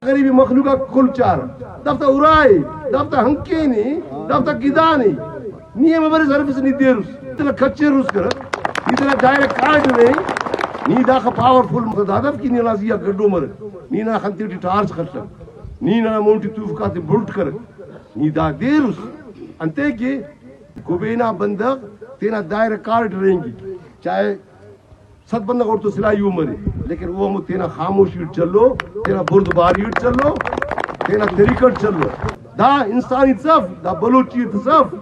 غريبي مخلوقة كل شهر دفتا وراي دفتا هنكيني دفتا كيداني نيه ما بريز عرفس ني ديروس تلا كتشير روس كرا يتلا دايركت كارد ني ني داخل باورفول متدادف كي ني لازيا گڈو مر ني نا خنتي ٹارچ خرچ ني نا مونٹي توف كات بولٹ کر ني دا ديروس انتے کہ کوبینا بندہ تینا دائرکٹ کارڈ رہیں گی چاہے ست بندہ اور تو سلائی عمر لیکن وہ ہم تینا خاموش یوٹ چلو تینا بردبار یوٹ چلو تینا طریقٹ چلو دا انسانی صف دا بلوچیت صف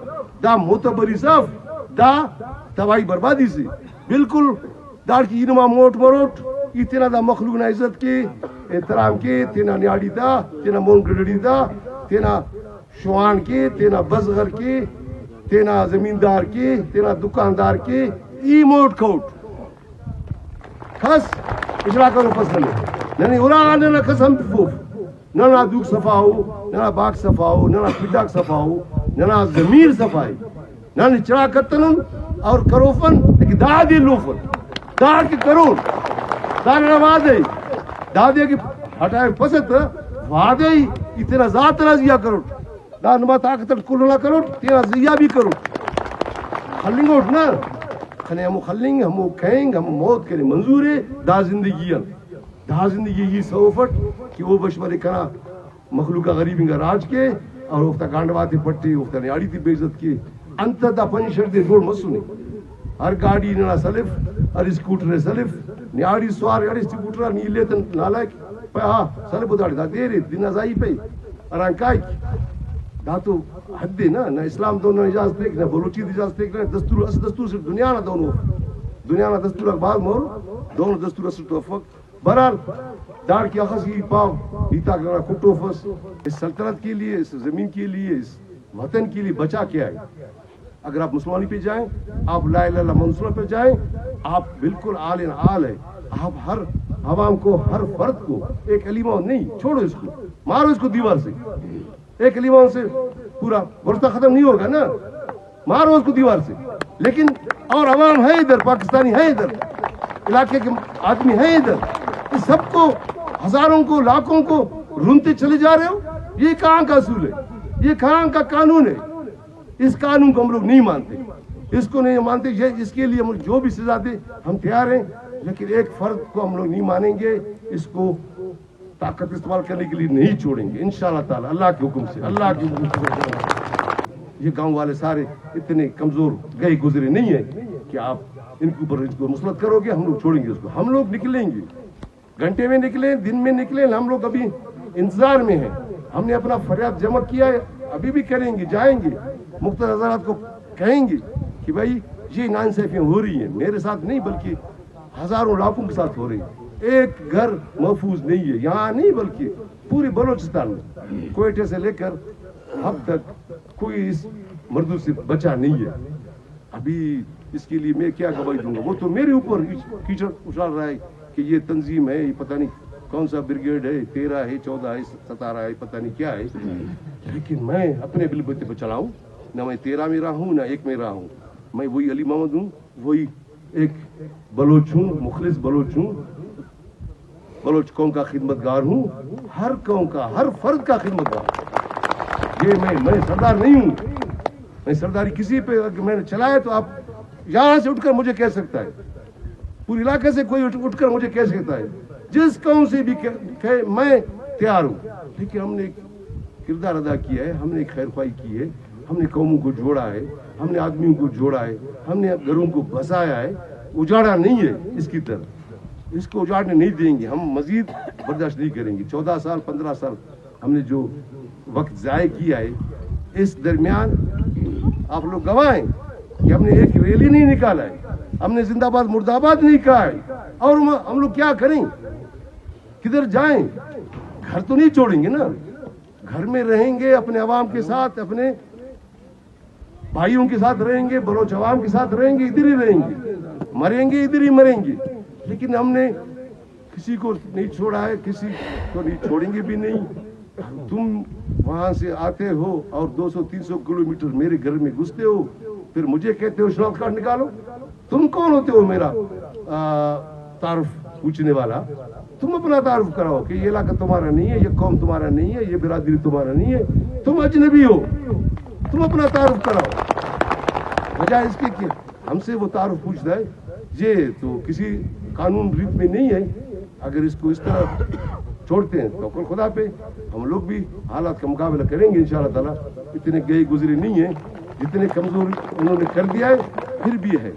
دا معتبری صف دا تباہی بربادی سے بالکل دار کی انما موٹ مروٹ یہ تینا دا مخلوق نا عزت کے احترام کے تینا نیاڑی دا تینا مون گڑڑی دا تینا شوان کے تینا بزغر کے تینا زمیندار کے تینا دکاندار کے ای موٹ کھوٹ خاص اجرا کرو پسند ننی اورا نہ قسم فوف نہ دوک صفاو نہ باغ صفاو نہ پڈاک صفاو نہ ضمیر صفائی نہ چرا کتن اور کروفن لیکن دادی لوفن دار کی کرون دار نوادے دادی کی ہٹائے پسند وعدے اتنا ذات رضیا کرو دار نما طاقت کل نہ کرو تیرا ضیا بھی کرو خلنگو نہ کھنے ہم خلنگ ہم کہیں ہم موت کریں منظور ہے دا زندگی یہ سوفٹ کہ وہ بشمر کنا مخلوقہ غریبی کا راج کے اور وقتا گانڈواتے پٹے وقتا نیاڑی تھی بے عزت کے انت دا پنشر دے روڈ مسونے ہر گاڑی نہ سلف ہر اسکوٹر سلف نیاڑی سوار ہر اسکوٹر نیلے تن نالائک پہ ہاں سلف اداڑی دا دے رہے دن ازائی پہ ارانکائی دا تو حد ہے نہ اسلام دونوں اجازت دیکھ نہ بلوچی اجازت دیکھ نہ دستور اس دستور صرف دنیا نہ دنیا نہ دستور اخبار مور دونوں دستور صرف توفق بہرحال دار کی اخذ پاؤ بیتا کرنا کٹوفس اس سلطنت کے لیے اس زمین کے لیے اس وطن کے لیے بچا کے آئے اگر آپ مسلمانی پہ جائیں آپ لا الہ الا اللہ منصورہ پہ جائیں آپ بالکل آل آل ہے آپ ہر عوام کو ہر فرد کو ایک کلمہ نہیں چھوڑو اس کو مارو اس کو دیوار سے ایک کلمہ سے پورا ورثہ ختم نہیں ہوگا نا مارو اس کو دیوار سے لیکن اور عوام ہے ادھر پاکستانی ہے ادھر علاقے کے آدمی ہیں ادھر اس سب کو ہزاروں کو لاکھوں کو رونتے چلے جا رہے ہو یہ کہاں کا اصول ہے یہ کہاں کا قانون ہے اس قانون کو ہم لوگ نہیں مانتے اس کو نہیں مانتے اس کے لیے ہم جو بھی سزا دے ہم تیار ہیں لیکن ایک فرد کو ہم لوگ نہیں مانیں گے اس کو طاقت استعمال کرنے کے لیے نہیں چھوڑیں گے انشاءاللہ تعالی اللہ کے حکم سے اللہ کے حکم سے یہ گاؤں والے سارے اتنے کمزور گئے گزرے نہیں ہیں کہ آپ ان کے اوپر اس کو مسلط کرو گے ہم لوگ چھوڑیں گے اس کو ہم لوگ نکلیں گے گھنٹے میں نکلیں دن میں نکلیں ہم لوگ ابھی انتظار میں ہیں ہم نے اپنا فریاد جمع کیا ہے ابھی بھی کریں گے جائیں گے مختلف حضرات کو کہیں گے کہ بھائی یہ ناانصافیاں ہو رہی ہیں میرے ساتھ نہیں بلکہ ہزاروں لاکھوں کے ساتھ ہو رہی ہیں ایک گھر محفوظ نہیں ہے یہاں نہیں بلکہ پوری بلوچستان میں کوئٹے سے لے کر اب تک کوئی اس مردوں سے بچا نہیں ہے ابھی اس کے لیے میں کیا گواہی دوں گا وہ تو میرے اوپر کیچڑ اچھال رہا ہے کہ یہ تنظیم ہے یہ پتہ نہیں کون سا بریگیڈ ہے 13 ہے 14 ہے 17 ہے پتہ نہیں کیا ہے لیکن میں اپنے بلبوتے پہ چلاؤں نہ میں 13 میں رہا ہوں نہ 1 میں رہا ہوں میں وہی علی محمد ہوں وہی ایک بلوچ ہوں مخلص بلوچ ہوں بلوچ قوم کا خدمت گار ہوں ہر قوم کا ہر فرد کا خدمت گار یہ میں سردار نہیں ہوں میں سرداری کسی پہ اگر میں نے چلایا تو آپ یہاں سے اٹھ کر مجھے کہہ سکتا ہے پورے علاقے سے کوئی اٹھ کر مجھے کہہ سکتا ہے جس قوم سے بھی کہے میں تیار ہوں لیکن ہم نے ایک کردار ادا کیا ہے ہم نے ایک خیر خواہی کی ہے ہم نے قوموں کو جوڑا ہے ہم نے آدمیوں کو جوڑا ہے ہم نے گھروں کو بسایا ہے اجاڑا نہیں ہے اس کی طرح اس کو اجاڑنے نہیں دیں گے ہم مزید برداشت نہیں کریں گے 14 سال 15 سال ہم نے جو وقت ضائع کیا ہے اس درمیان آپ لوگ گواہیں کہ ہم نے ایک ریلی نہیں نکالا ہے ہم نے زندہ باد مرد آباد نہیں کہا ہے اور ہم لوگ کیا کریں کدھر جائیں گھر تو نہیں چھوڑیں گے نا گھر میں رہیں گے اپنے عوام کے ساتھ اپنے بھائیوں کے ساتھ رہیں گے بلوچ عوام کے ساتھ رہیں گے ادھر ہی رہیں گے مریں گے ادھر ہی مریں گے لیکن ہم نے کسی کو نہیں چھوڑا ہے کسی کو نہیں چھوڑیں گے بھی نہیں تم وہاں سے آتے ہو اور 200-300 کلومیٹر میرے گھر میں گھستے ہو پھر مجھے کہتے ہو شناخت کارڈ نکالو تم کون ہوتے ہو میرا تعارف پوچھنے والا تم اپنا تعارف کراؤ کہ یہ علاقہ تمہارا نہیں ہے, یہ قوم تمہارا نہیں ہے, یہ برادری تمہارا نہیں ہے, تم اجنبی ہو, تم اپنا تعارف کراؤ. وجہ اس کی کہ ہم سے وہ تعارف پوچھتا ہے یہ تو کسی قانون ریت میں نہیں ہے. اگر اس کو اس طرح چھوڑتے ہیں تو خدا پہ ہم لوگ بھی حالات کا مقابلہ کریں گے انشاءاللہ تعالیٰ. اتنے گئے گزرے نہیں ہیں, جتنے کمزور انہوں نے کر دیا ہے پھر بھی ہے.